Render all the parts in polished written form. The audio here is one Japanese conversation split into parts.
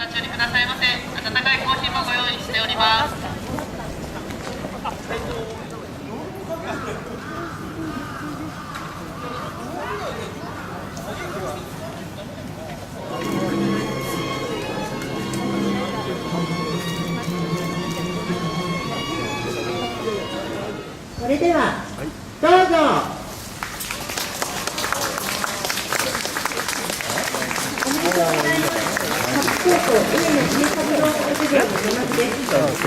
立ち寄りくださいませ。温かいコーヒーもご用意しております。それでは、どうぞ。おめでとうございます。各高校上野新三郎学業の出ますです。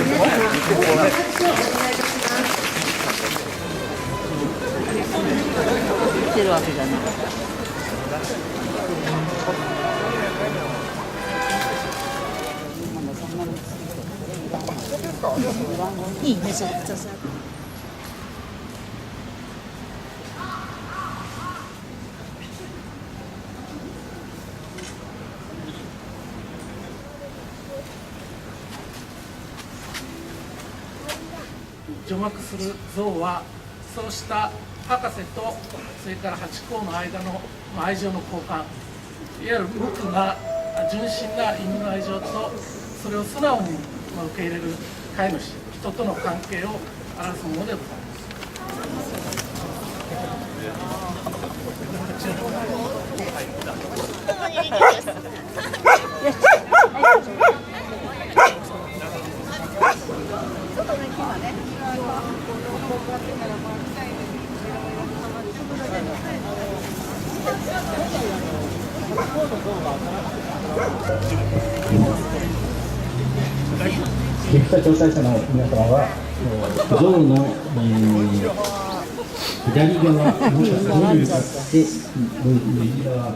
皆様、大きな拍手をお願いいたします。言ってるわけじゃない。いいね、そうそうそう。除幕する像は、そうした博士とそれからハチ公の間の愛情の交換、いわゆる無垢な純真な犬の愛情と、それを素直に受け入れる飼い主、人との関係を表すものでございます。岐阜調査者の皆様は、像の、左側の上に向かって右側の